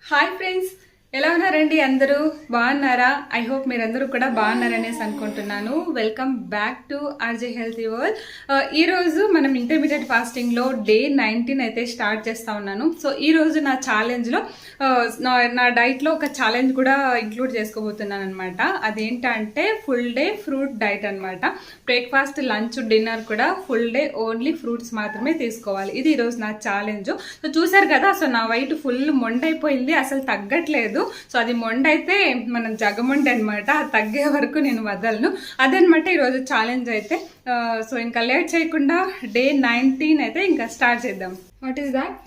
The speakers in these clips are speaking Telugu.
హాయ్ ఫ్రెండ్స్, ఎలా ఉన్నారండి? అందరూ బాగున్నారా? ఐ హోప్ మీరందరూ కూడా బాగున్నారనేసి అనుకుంటున్నాను. Welcome back to RJ healthy world. ఈరోజు మనం ఇంటర్మీడియట్ ఫాస్టింగ్లో డే 19 అయితే స్టార్ట్ చేస్తా ఉన్నాను. సో ఈరోజు నా ఛాలెంజ్లో నా డైట్లో ఒక ఛాలెంజ్ కూడా ఇంక్లూడ్ చేసుకోబోతున్నాను అనమాట. అదేంటంటే ఫుల్ డే ఫ్రూట్ డైట్ అనమాట. బ్రేక్ఫాస్ట్, లంచ్, డిన్నర్ కూడా ఫుల్ డే ఓన్లీ ఫ్రూట్స్ మాత్రమే తీసుకోవాలి. ఇది ఈరోజు నా ఛాలెంజ్. సో చూసారు కదా, సో నా వెయిట్ ఫుల్ మొండైపోయింది, అసలు తగ్గట్లేదు. సో అది మొండైతే మనం జగమొండి అనమాట. అది తగ్గే వరకు నేను వదలను. అదనమాట ఈరోజు ఛాలెంజ్ అయితే. సో ఇంకా లేట్ చేయకుండా డే 19 అయితే ఇంకా స్టార్ట్ చేద్దాం. What is that?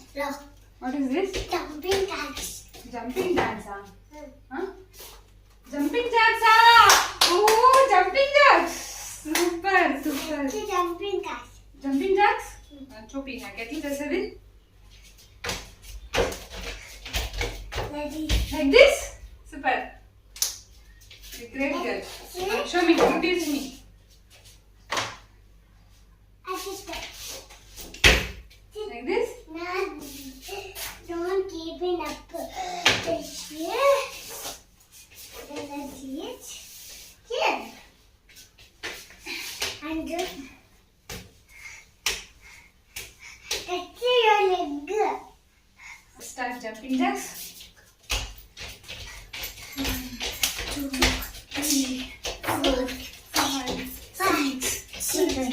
What is this? Jumping jacks. Jumping డాన్సా? జంపింగ్ జాక్సా? Oh jumping jacks, super super. Jumping jacks. Jumping jacks చూపి నాకు ఎట్లా చేసేది. Ready. Like this? Super. Great girl. Show me, you teach me. Like this? Don't keep it up. Here. Let's see it. Here. And just touch your leg. Start jumping jacks. 1, 2, 3, 4, 5, 6, 7,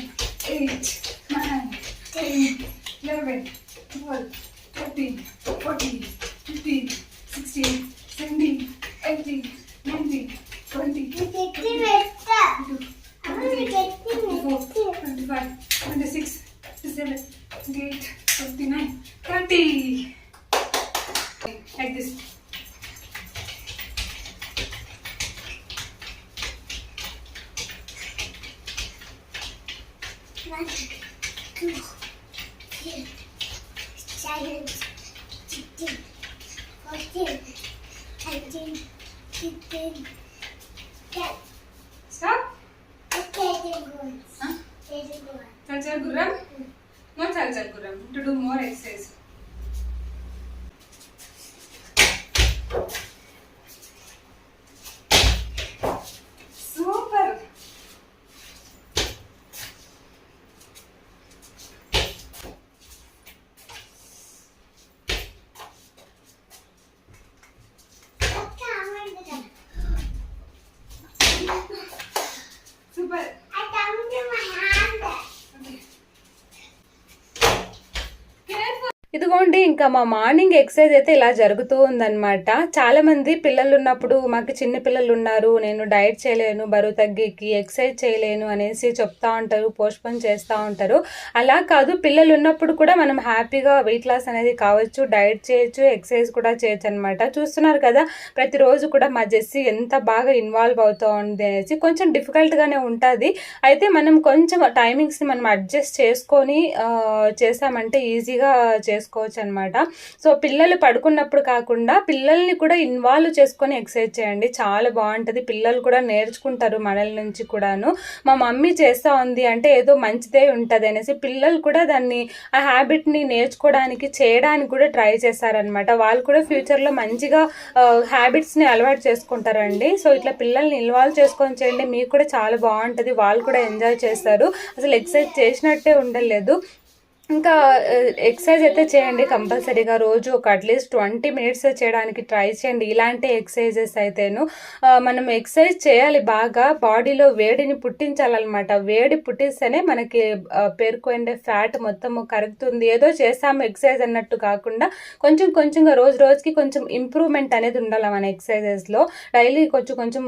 8, 9, 10, 11, 12, 13, 14, 15, 16, 17, 18, 19, 20, You get the better. 22, I want to get the 24, better. 25, 26, 27, 28, 29, 30. Like this. One, two, three, 7, 16, 14, 18, 15, 10. Stop. Okay, then go. Huh? Then go. Chal chal gurram. No chal chal gurram. To do more exercise. Super. Okay, I'm going to do. Super. I come to my hand. Okay. Careful. ఇదిగోండి, ఇంకా మా మార్నింగ్ ఎక్సర్సైజ్ అయితే ఇలా జరుగుతూ ఉందన్నమాట. చాలా మంది పిల్లలు ఉన్నప్పుడు, మాకు చిన్న పిల్లలు ఉన్నారు, నేను డైట్ చేయలేను, బరువు తగ్గేకి ఎక్సర్సైజ్ చేయలేను అనేసి చెప్తా ఉంటారు, పోస్ట్పోన్ చేస్తూ ఉంటారు. అలా కాదు, పిల్లలు ఉన్నప్పుడు కూడా మనం హ్యాపీగా వెయిట్ లాస్ అనేది కావచ్చు, డైట్ చేయొచ్చు, ఎక్సర్సైజ్ కూడా చేయొచ్చు అనమాట. చూస్తున్నారు కదా, ప్రతిరోజు కూడా మా జెస్సీ ఎంత బాగా ఇన్వాల్వ్ అవుతూ ఉంది అనేసి. కొంచెం డిఫికల్ట్గానే ఉంటుంది, అయితే మనం కొంచెం టైమింగ్స్ని మనం అడ్జస్ట్ చేసుకొని చేసామంటే ఈజీగా చేసుకోవచ్చు అనమాట. సో పిల్లలు పడుకున్నప్పుడు కాకుండా పిల్లల్ని కూడా ఇన్వాల్వ్ చేసుకొని ఎక్సర్సైజ్ చేయండి, చాలా బాగుంటుంది. పిల్లలు కూడా నేర్చుకుంటారు మనల నుంచి కూడాను. మా మమ్మీ చేస్తూ ఉంది అంటే ఏదో మంచిదే ఉంటుంది అనేసి పిల్లలు కూడా దాన్ని, ఆ హ్యాబిట్ని నేర్చుకోవడానికి, చేయడానికి కూడా ట్రై చేస్తారనమాట. వాళ్ళు కూడా ఫ్యూచర్లో మంచిగా హ్యాబిట్స్ని అలవాటు చేసుకుంటారండి. సో ఇట్లా పిల్లల్ని ఇన్వాల్వ్ చేసుకొని చేయండి, మీకు కూడా చాలా బాగుంటుంది, వాళ్ళు కూడా ఎంజాయ్ చేస్తారు. అసలు ఎక్సర్సైజ్ చేసినట్టే ఉండలేదు. ఇంకా ఎక్సర్సైజ్ అయితే చేయండి కంపల్సరీగా. రోజు ఒక అట్లీస్ట్ 20 మినిట్స్ చేయడానికి ట్రై చేయండి. ఇలాంటి ఎక్సర్సైజెస్ అయితేను మనం ఎక్సర్సైజ్ చేయాలి, బాగా బాడీలో వేడిని పుట్టించాలన్నమాట. వేడి పుట్టిస్తేనే మనకి పేరుకునే ఫ్యాట్ మొత్తము కరుగుతుంది. ఏదో చేస్తాము ఎక్సర్సైజ్ అన్నట్టు కాకుండా కొంచెం కొంచెంగా రోజు రోజుకి కొంచెం ఇంప్రూవ్మెంట్ అనేది ఉండాలి మన ఎక్సర్సైజెస్లో. డైలీ కొంచెం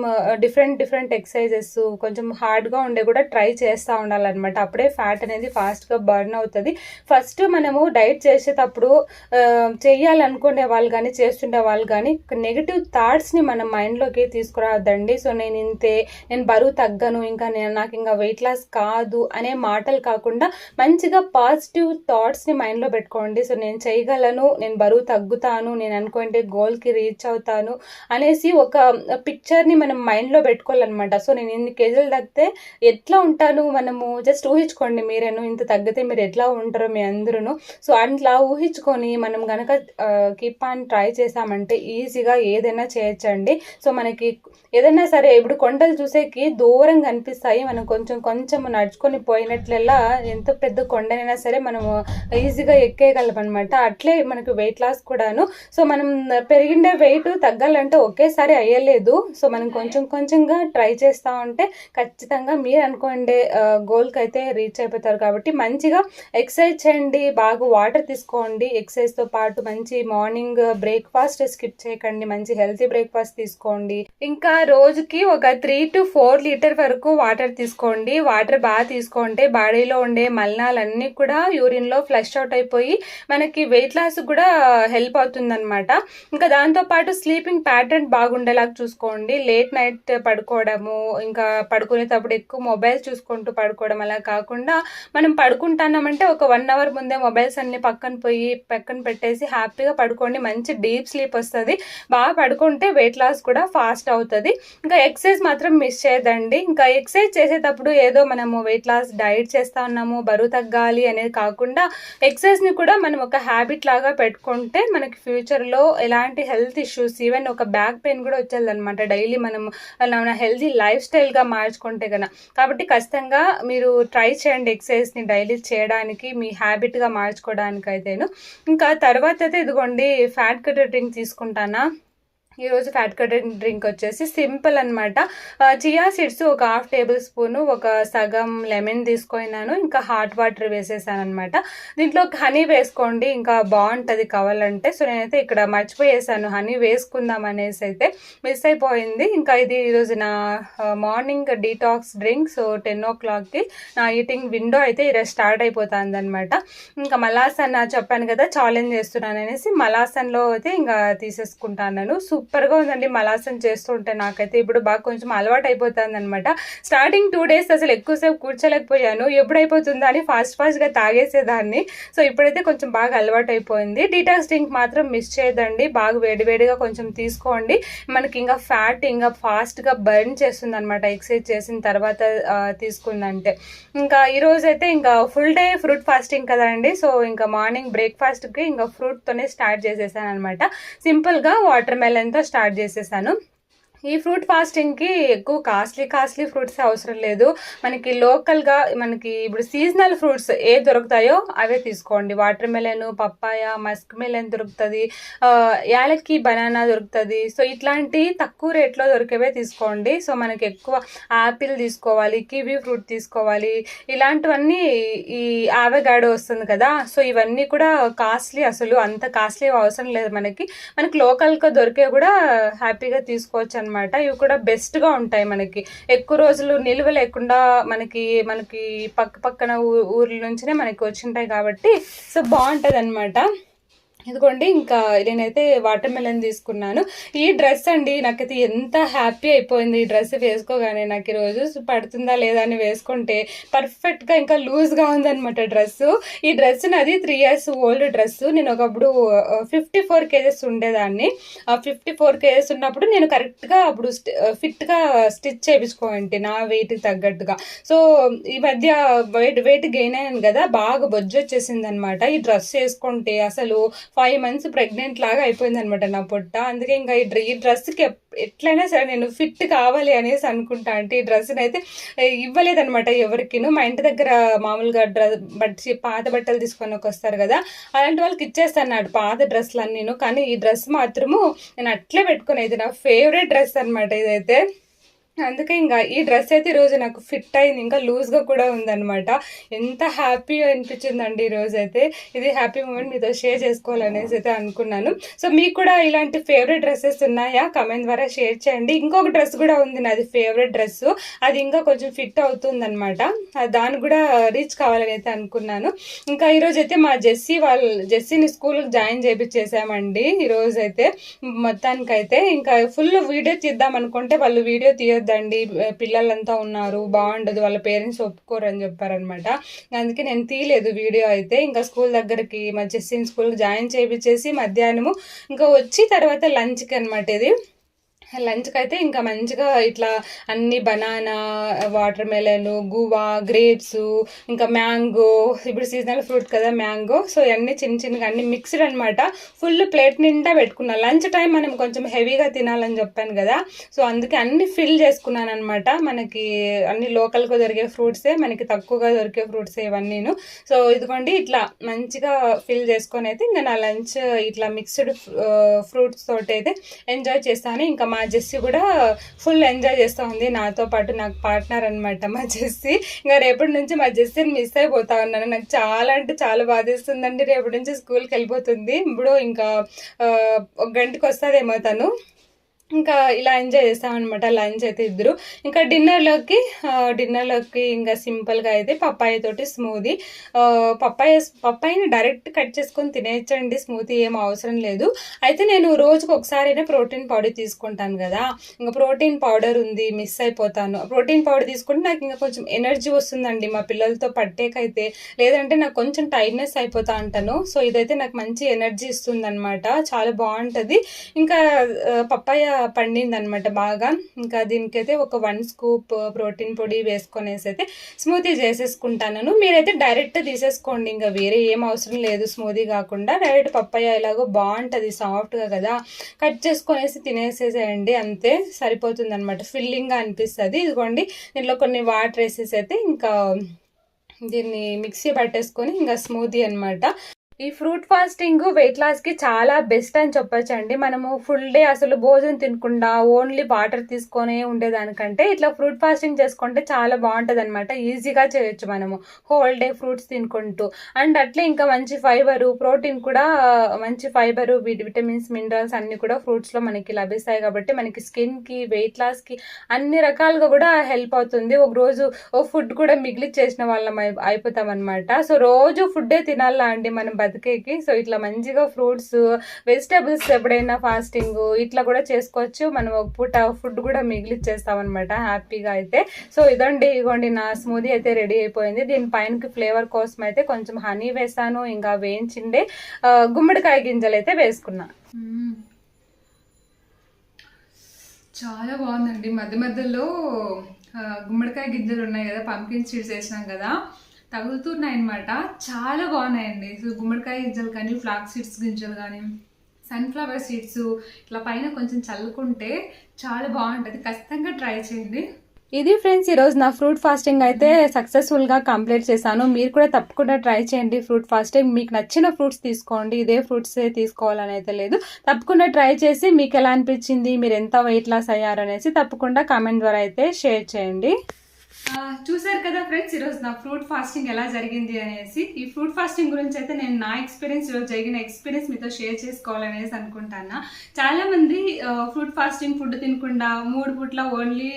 డిఫరెంట్ ఎక్సర్సైజెస్ కొంచెం హార్డ్గా ఉండే కూడా ట్రై చేస్తూ ఉండాలన్నమాట. అప్పుడే ఫ్యాట్ అనేది ఫాస్ట్గా బర్న్ అవుతుంది. ఫస్ట్ మనము డైట్ చేసేటప్పుడు చేయాలనుకునే వాళ్ళు కానీ, చేస్తుండే వాళ్ళు కానీ నెగిటివ్ థాట్స్ని మన మైండ్లోకి తీసుకురావద్దండి. సో నేను ఇంతే, నేను బరువు తగ్గను, ఇంకా నాకు ఇంకా వెయిట్ లాస్ కాదు అనే మాటలు కాకుండా మంచిగా పాజిటివ్ థాట్స్ని మైండ్లో పెట్టుకోండి. సో నేను చేయగలను, నేను బరువు తగ్గుతాను, నేను అనుకుంటే గోల్కి రీచ్ అవుతాను అనేసి ఒక పిక్చర్ని మనం మైండ్లో పెట్టుకోవాలన్నమాట. సో నేను ఇన్ని కేజీలు తగ్గితే ఎట్లా ఉంటాను, మనము జస్ట్ ఊహించుకోండి మీరేను, ఇంత తగ్గితే మీరు ఎట్లా ఉంటారు ఉంటారో మీ అందరూ. సో అట్లా ఊహించుకొని మనం కనుక కీప్ ఆన్ ట్రై చేసామంటే ఈజీగా ఏదైనా చేయొచ్చండి. సో మనకి ఏదైనా సరే ఇప్పుడు కొండలు చూసేకి దూరంగా కనిపిస్తాయి, మనం కొంచెం కొంచెం నడుచుకొని పోయినట్లల్లా ఎంత పెద్ద కొండనైనా సరే మనము ఈజీగా ఎక్కేయగలం అనమాట. అట్లే మనకి వెయిట్ లాస్ కూడాను. సో మనం పెరిగిండే వెయిట్ తగ్గాలంటే ఒకేసారి అయ్యలేదు. సో మనం కొంచెం కొంచెంగా ట్రై చేస్తూ ఉంటే ఖచ్చితంగా మీరు అనుకోండి గోల్కి అయితే రీచ్ అయిపోతారు. కాబట్టి మంచిగా ఎక్సర్సైజ్ చేయండి, బాగా వాటర్ తీసుకోండి. ఎక్సర్సైజ్తో పాటు మంచి మార్నింగ్ బ్రేక్ఫాస్ట్ స్కిప్ చేయకండి, మంచి హెల్తీ బ్రేక్ఫాస్ట్ తీసుకోండి. ఇంకా రోజుకి ఒక 3 to 4 లీటర్ వరకు వాటర్ తీసుకోండి. వాటర్ బాగా తీసుకుంటే బాడీలో ఉండే మలినాలన్నీ కూడా యూరిన్లో ఫ్లష్ అవుట్ అయిపోయి మనకి వెయిట్ లాస్ కూడా హెల్ప్ అవుతుంది అనమాట. ఇంకా దాంతోపాటు స్లీపింగ్ ప్యాటర్న్ బాగుండేలాగా చూసుకోండి. లేట్ నైట్ పడుకోవడము, ఇంకా పడుకునేటప్పుడు ఎక్కువ మొబైల్ చూసుకుంటూ పడుకోవడం అలా కాకుండా మనం పడుకుంటున్నామంటే ఒక 1 అవర్ ముందే మొబైల్స్ అన్ని పక్కన పెట్టేసి హ్యాపీగా పడుకోండి. మంచి డీప్ స్లీప్ వస్తుంది. బాగా పడుకుంటే వెయిట్ లాస్ కూడా ఫాస్ట్ అవుతుంది. ఇంకా ఎక్సర్సైజ్ మాత్రం మిస్ చేయదండి. ఇంకా ఎక్సర్సైజ్ చేసేటప్పుడు ఏదో మనము వెయిట్ లాస్ డైట్ చేస్తా ఉన్నాము, బరువు తగ్గాలి అనేది కాకుండా ఎక్సర్సైజ్ని కూడా మనం ఒక హ్యాబిట్ లాగా పెట్టుకుంటే మనకి ఫ్యూచర్లో ఎలాంటి హెల్త్ ఇష్యూస్, ఈవెన్ ఒక బ్యాక్ పెయిన్ కూడా వచ్చేది అనమాట డైలీ మనం హెల్తీ లైఫ్ స్టైల్గా మార్చుకుంటే కన్నా. కాబట్టి ఖచ్చితంగా మీరు ట్రై చేయండి ఎక్సర్సైజ్ని డైలీ చేయడానికి, మీ హ్యాబిట్గా మార్చుకోవడానికి అయితేను. ఇంకా తర్వాత అయితే ఇదిగోండి ఫ్యాట్ కటర్ డ్రింక్ తీసుకుంటానా. ఈరోజు ఫ్యాట్ కటింగ్ డ్రింక్ వచ్చేసి సింపుల్ అనమాట. చియా సీడ్స్ ఒక 1/2 టేబుల్ స్పూను, ఒక సగం లెమన్ తీసుకున్నాను, ఇంకా హాట్ వాటర్ వేసేసాను అనమాట. దీంట్లో హనీ వేసుకోండి, ఇంకా బాగుంటుంది కావాలంటే. సో నేనైతే ఇక్కడ మర్చిపోయేసాను హనీ వేసుకుందాం అనేసి, అయితే మిస్ అయిపోయింది. ఇంకా ఇది ఈరోజు నా మార్నింగ్ డీటాక్స్ డ్రింక్. సో 10 o'clockకి నా ఈటింగ్ విండో అయితే ఈరోజు స్టార్ట్ అయిపోతుంది అనమాట. ఇంకా మలాసన్ చెప్పాను కదా ఛాలెంజ్ చేస్తున్నాను అనేసి, మలాసన్లో అయితే ఇంకా తీసేసుకుంటాను. సూపర్గా ఉందండి మలాసన్ చేస్తుంటే. నాకైతే ఇప్పుడు బాగా కొంచెం అలవాటు అయిపోతుంది అనమాట. స్టార్టింగ్ 2 days అసలు ఎక్కువసేపు కూర్చోలేకపోయాను, ఎప్పుడైపోతుందా అని ఫాస్ట్గా తాగేసేదాన్ని. సో ఇప్పుడైతే కొంచెం బాగా అలవాటు అయిపోయింది. డీటాక్స్ డ్రింక్ మాత్రం మిస్ చేయదండి, బాగా వేడివేడిగా కొంచెం తీసుకోండి. మనకి ఇంకా ఫ్యాట్ ఇంకా ఫాస్ట్గా బర్న్ చేస్తుంది అనమాట ఎక్సర్సైజ్ చేసిన తర్వాత తీసుకుందంటే. ఇంకా ఈరోజు అయితే ఇంకా ఫుల్ డే ఫ్రూట్ ఫాస్టింగ్ కదండి. సో ఇంకా మార్నింగ్ బ్రేక్ఫాస్ట్కి ఇంకా ఫ్రూట్తోనే స్టార్ట్ చేసేసాను అనమాట. సింపుల్గా వాటర్ మెలన్తో స్టార్ట్ చేసేసాను. ఈ ఫ్రూట్ ఫాస్టింగ్కి ఎక్కువ కాస్ట్లీ ఫ్రూట్స్ అవసరం లేదు. మనకి లోకల్గా మనకి ఇప్పుడు సీజనల్ ఫ్రూట్స్ ఏ దొరుకుతాయో అవే తీసుకోండి. Water melon, papaya, Musk melon దొరుకుతుంది, యాలక్కి బనానా దొరుకుతుంది. సో ఇట్లాంటి తక్కువ రేట్లో దొరికేవే తీసుకోండి. సో మనకి ఎక్కువ యాపిల్ తీసుకోవాలి, కివీ ఫ్రూట్ తీసుకోవాలి, ఇలాంటివన్నీ ఈ ఆవగాడో వస్తుంది కదా. సో ఇవన్నీ కూడా కాస్ట్లీ, అసలు అంత కాస్ట్లీ అవసరం లేదు. మనకి లోకల్గా దొరికే కూడా హ్యాపీగా తీసుకోవచ్చు అనమాట. ఇవి కూడా బెస్ట్గా ఉంటాయి, మనకి ఎక్కువ రోజులు నిల్వ లేకుండా మనకి పక్కన ఊర్ల నుంచినే మనకి వచ్చింటాయి కాబట్టి సో బాగుంటుంది అనమాట. ఇదిగోండి ఇంకా నేనైతే వాటర్ మెలన్ తీసుకున్నాను. ఈ డ్రెస్ అండి నాకైతే ఎంత హ్యాపీ అయిపోయింది. ఈ డ్రెస్ వేసుకోగానే నాకు ఈరోజు పడుతుందా లేదా అని వేసుకుంటే పర్ఫెక్ట్గా ఇంకా లూజ్గా ఉందనమాట డ్రెస్. ఈ డ్రెస్ నాది 3 years ఓల్డ్ డ్రెస్. నేను ఒకప్పుడు 54 kgs ఉండేదాన్ని. 54 kgs ఉన్నప్పుడు నేను కరెక్ట్గా అప్పుడు ఫిట్గా స్టిచ్ చేయించుకోండి నా వెయిట్ తగ్గట్టుగా. సో ఈ మధ్య వెయిట్ గెయిన్ అయ్యాను కదా, బాగా బొజ్జు వచ్చేసింది అనమాట. ఈ డ్రెస్ వేసుకుంటే అసలు 5 months ప్రెగ్నెంట్ లాగా అయిపోయింది అనమాట నా పొట్ట. అందుకే ఇంకా ఈ డ్రెస్కి ఎట్లయినా సరే నేను ఫిట్ కావాలి అనేసి అనుకుంటా. అంటే ఈ డ్రెస్ని అయితే ఇవ్వలేదనమాట ఎవరికిను. మా ఇంటి దగ్గర మామూలుగా పాత బట్టలు తీసుకొని వస్తారు కదా, అలాంటి వాళ్ళకి ఇచ్చేస్తాను పాత డ్రెస్లు అన్నీను. కానీ ఈ డ్రెస్ మాత్రము నేను అట్లే పెట్టుకునేది, నా ఫేవరెట్ డ్రెస్ అనమాట ఇదైతే. అందుకే ఇంకా ఈ డ్రెస్ అయితే ఈరోజు నాకు ఫిట్ అయింది, ఇంకా లూజ్గా కూడా ఉందన్నమాట. ఎంత హ్యాపీ అనిపించిందండి ఈరోజు అయితే. ఇది హ్యాపీ మూమెంట్ మీతో షేర్ చేసుకోవాలనేసి అయితే అనుకున్నాను. సో మీకు కూడా ఇలాంటి ఫేవరెట్ డ్రెస్సెస్ ఉన్నాయా? కమెంట్ ద్వారా షేర్ చేయండి. ఇంకొక డ్రెస్ కూడా ఉంది నాది ఫేవరెట్ డ్రెస్, అది ఇంకా కొంచెం ఫిట్ అవుతుందన్నమాట. దాన్ని కూడా రీచ్ కావాలని అయితే అనుకున్నాను. ఇంకా ఈరోజు అయితే మా జెస్సీని స్కూల్కి జాయిన్ చేయించేసామండి ఈరోజు అయితే. మొత్తానికైతే ఇంకా ఫుల్ వీడియో తీద్దాం అనుకుంటే వాళ్ళు వీడియో తీయొద్దండి, పిల్లలంతా ఉన్నారు, బాగుండదు, వాళ్ళ పేరెంట్స్ ఒప్పుకోరు అని చెప్పారనమాట. అందుకే నేను తీయలేదు వీడియో అయితే. ఇంకా స్కూల్ దగ్గరికి మా జెస్సీని స్కూల్కి జాయిన్ చేయించేసి మధ్యాహ్నము ఇంకా వచ్చి తర్వాత లంచ్కి అనమాట ఇది. లంచ్కి అయితే ఇంకా మంచిగా ఇట్లా అన్ని banana, water melon, guava, grapes, ఇంకా మ్యాంగో, ఇప్పుడు సీజనల్ ఫ్రూట్ కదా మ్యాంగో. సో ఇవన్నీ చిన్న చిన్నగా అన్ని మిక్స్డ్ అనమాట. ఫుల్ ప్లేట్ నిండా పెట్టుకున్నాను. లంచ్ టైం మనం కొంచెం హెవీగా తినాలని చెప్పాను కదా, సో అందుకే అన్ని ఫిల్ చేసుకున్నాను అనమాట. మనకి అన్ని లోకల్గా దొరికే ఫ్రూట్సే, మనకి తక్కువగా దొరికే ఫ్రూట్సే ఇవన్నీను. సో ఇదిగోండి ఇట్లా మంచిగా ఫిల్ చేసుకొని అయితే ఇంకా నా లంచ్ ఇట్లా మిక్స్డ్ ఫ్రూట్స్ తోటి అయితే ఎంజాయ్ చేస్తాను. ఇంకా మా జెస్సీ కూడా ఫుల్ ఎంజాయ్ చేస్తూ ఉంది నాతో పాటు. నాకు పార్ట్నర్ అనమాట మా జెస్సీ. ఇంకా రేపటి నుంచి మా జెస్సీని మిస్ అయిపోతా ఉన్నాను. నాకు చాలా అంటే చాలా బాధేస్తుందండి. రేపటి నుంచి స్కూల్కి వెళ్ళిపోతుంది. ఇప్పుడు ఇంకా 1 గంటకి వస్తుందేమో తను. ఇంకా ఇలా ఎంజాయ్ చేస్తామన్నమాట లంచ్ అయితే ఇద్దరు. ఇంకా డిన్నర్లోకి ఇంకా సింపుల్గా అయితే పప్పాయ తోటి స్మూదీ. పప్పాయని డైరెక్ట్ కట్ చేసుకొని తినేయచ్చండి, స్మూదీ ఏం అవసరం లేదు. అయితే నేను రోజుకి ఒకసారైనా ప్రోటీన్ పౌడర్ తీసుకుంటాను కదా, ఇంకా ప్రోటీన్ పౌడర్ ఉంది, మిస్ అయిపోతాను. ప్రోటీన్ పౌడర్ తీసుకుంటే నాకు ఇంకా కొంచెం ఎనర్జీ వస్తుందండి మా పిల్లలతో పట్టేకైతే, లేదంటే నాకు కొంచెం టైర్డ్నెస్ అయిపోతా అంటాను. సో ఇదైతే నాకు మంచి ఎనర్జీ ఇస్తుంది అనమాట, చాలా బాగుంటుంది. ఇంకా పప్పాయ పండింది అనమాట బాగా. ఇంకా దీనికైతే ఒక 1 స్కూప్ ప్రోటీన్ పొడి వేసుకొనేసి అయితే స్మూతీ చేసేసుకుంటాను. మీరైతే డైరెక్ట్ తీసేసుకోండి, ఇంకా వేరే ఏం అవసరం లేదు. స్మూతీ కాకుండా డైరెక్ట్ పప్పాయ ఎలాగో బాగుంటుంది, సాఫ్ట్గా కదా, కట్ చేసుకొనేసి తినేసేసేయండి, అంతే సరిపోతుంది అనమాట. ఫిల్లింగ్గా అనిపిస్తుంది. ఇదిగోండి దీంట్లో కొన్ని వాటర్ వేసేసి అయితే ఇంకా దీన్ని మిక్సీ పట్టేసుకొని ఇంకా స్మూతీ అనమాట. ఈ ఫ్రూట్ ఫాస్టింగ్ వెయిట్ లాస్కి చాలా బెస్ట్ అని చెప్పొచ్చు అండి. మనము ఫుల్ డే అసలు భోజనం తినకుండా ఓన్లీ వాటర్ తీసుకొనే ఉండేదానికంటే ఇట్లా ఫ్రూట్ ఫాస్టింగ్ చేసుకుంటే చాలా బాగుంటుంది అనమాట. ఈజీగా చేయొచ్చు మనము హోల్ డే ఫ్రూట్స్ తినుకుంటూ. అండ్ అట్లే ఇంకా మంచి ఫైబరు, ప్రోటీన్ కూడా, మంచి ఫైబరు, విటమిన్స్, మినరల్స్ అన్నీ కూడా ఫ్రూట్స్లో మనకి లభిస్తాయి. కాబట్టి మనకి స్కిన్కి, వెయిట్ లాస్కి అన్ని రకాలుగా కూడా హెల్ప్ అవుతుంది. ఒక రోజు ఫుడ్ కూడా మిగిలిచ్చేసిన వాళ్ళం అయిపోతాం అనమాట. సో రోజు ఫుడ్డే తినాలా అండి మనం బతికేకి. సో ఇట్లా మంచిగా ఫ్రూట్స్, వెజిటేబుల్స్ ఎప్పుడైనా ఫాస్టింగ్ ఇట్లా కూడా చేసుకోవచ్చు. మనం ఒక పూట ఫుడ్ కూడా మిగిలిచ్చేస్తాం అనమాట హ్యాపీగా అయితే. సో ఇదిగోండి నా స్మూదీ అయితే రెడీ అయిపోయింది. దీనిపైనకి ఫ్లేవర్ కోసం అయితే కొంచెం హనీ వేసాను, ఇంకా వేయించిండే గుమ్మడికాయ గింజలు అయితే వేసుకున్నా. చాలా బాగుందండి. మధ్య మధ్యలో గుమ్మడికాయ గింజలు ఉన్నాయి కదా, పంకిన్ సీడ్స్ వేసినాం కదా, తగులుతున్నాయి అనమాట. చాలా బాగున్నాయండి. సో గుమ్మడికాయ గింజలు కానీ, ఫ్లాక్ సీడ్స్ గింజలు కానీ, సన్ఫ్లవర్ సీడ్స్ ఇట్లా పైన కొంచెం చల్లుకుంటే చాలా బాగుంటుంది. ఖచ్చితంగా ట్రై చేయండి. ఇది ఫ్రెండ్స్ ఈరోజు నా ఫ్రూట్ ఫాస్టింగ్ అయితే సక్సెస్ఫుల్గా కంప్లీట్ చేశాను. మీరు కూడా తప్పకుండా ట్రై చేయండి ఫ్రూట్ ఫాస్టింగ్. మీకు నచ్చిన ఫ్రూట్స్ తీసుకోండి, ఇదే ఫ్రూట్స్ తీసుకోవాలని అయితే లేదు. తప్పకుండా ట్రై చేసి మీకు ఎలా అనిపించింది, మీరు ఎంత వెయిట్ లాస్ అయ్యారనేసి తప్పకుండా కామెంట్ ద్వారా అయితే షేర్ చేయండి. చూసారు కదా ఫ్రెండ్స్ ఈరోజు నా ఫ్రూట్ ఫాస్టింగ్ ఎలా జరిగింది అనేసి. ఈ ఫ్రూట్ ఫాస్టింగ్ గురించి అయితే నేను నా ఎక్స్పీరియన్స్, ఈరోజు జరిగిన ఎక్స్పీరియన్స్ మీతో షేర్ చేసుకోవాలనేసి అనుకుంటాను. చాలా మంది ఫ్రూట్ ఫాస్టింగ్ ఫుడ్ తినకుండా 3 పూట్ల ఓన్లీ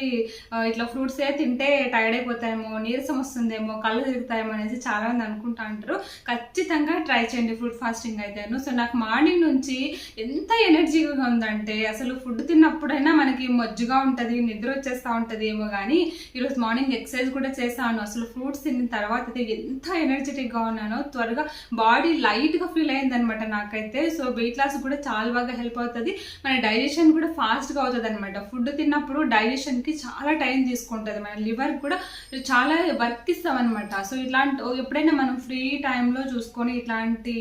ఇట్లా ఫ్రూట్సే తింటే టైర్డ్ అయిపోతాయేమో, నీరసం వస్తుందేమో, కళ్ళు తిరుగుతాయేమో అనేసి చాలా మంది అనుకుంటా ఉంటారు. ఖచ్చితంగా ట్రై చేయండి ఫ్రూట్ ఫాస్టింగ్ అయితేను. సో నాకు మార్నింగ్ నుంచి ఎంత ఎనర్జీగా ఉందంటే, అసలు ఫుడ్ తిన్నప్పుడైనా మనకి మజ్జుగా ఉంటుంది, నిద్ర వచ్చేస్తూ ఉంటుంది ఏమో, కానీ ఈరోజు మార్నింగ్ ఎక్సర్సైజ్ కూడా చేశాను. అసలు ఫ్రూట్స్ తిన్న తర్వాత అయితే ఎంత ఎనర్జెటిక్గా ఉన్నానో, త్వరగా బాడీ లైట్గా ఫీల్ అయింది అనమాట నాకైతే. సో వెయిట్ లాస్ కూడా చాలా బాగా హెల్ప్ అవుతుంది. మన డైజెషన్ కూడా ఫాస్ట్గా అవుతుంది అనమాట. ఫుడ్ తిన్నప్పుడు డైజెషన్కి చాలా టైం తీసుకుంటుంది, మన లివర్ కూడా చాలా వర్క్ ఇస్తామన్నమాట. సో ఇట్లాంటి ఎప్పుడైనా మనం ఫ్రీ టైంలో చూసుకొని ఇట్లాంటి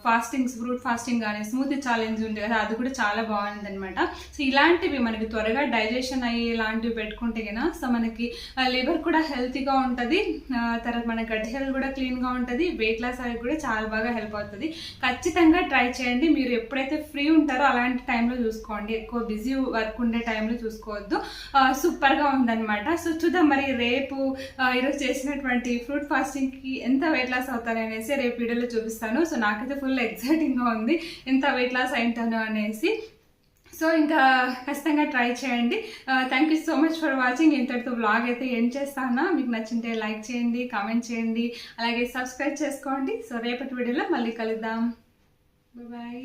ఫాస్టింగ్స్, ఫ్రూట్ ఫాస్టింగ్ కానీ స్మూతీ ఛాలెంజ్ ఉంది కదా, అది కూడా చాలా బాగుంది అనమాట. సో ఇలాంటివి మనకి త్వరగా డైజెషన్ అయ్యి ఇలాంటివి పెట్టుకుంటే కదా, సో మనకి లివర్ కూడా హెల్తీగా ఉంటుంది, తర్వాత మన గట్ హెల్త్ కూడా క్లీన్గా ఉంటుంది, వెయిట్ లాస్ అవి కూడా చాలా బాగా హెల్ప్ అవుతుంది. ఖచ్చితంగా ట్రై చేయండి. మీరు ఎప్పుడైతే ఫ్రీ ఉంటారో అలాంటి టైంలో చూసుకోండి, ఎక్కువ బిజీ వర్క్ ఉండే టైంలో చూసుకోవద్దు. సూపర్గా ఉందన్నమాట. సో చూద్దాం మరి రేపు ఈరోజు చేసినటువంటి ఫ్రూట్ ఫాస్టింగ్కి ఎంత వెయిట్ లాస్ అవుతాను అనేసి రేపు వీడియోలో చూపిస్తాను. సో నాకైతే ఫుల్ ఎక్సైటింగ్గా ఉంది ఎంత వెయిట్ లాస్ అయింటాను అనేసి. సో ఇంకా ఖచ్చితంగా ట్రై చేయండి. Thank you so much for watching. ఇంతటితో వ్లాగ్ అయితే ఏం చేస్తానా, మీకు నచ్చింటే లైక్ చేయండి, కామెంట్ చేయండి, అలాగే సబ్స్క్రైబ్ చేసుకోండి. సో రేపటి వీడియోలో మళ్ళీ కలుద్దాం. బాయ్.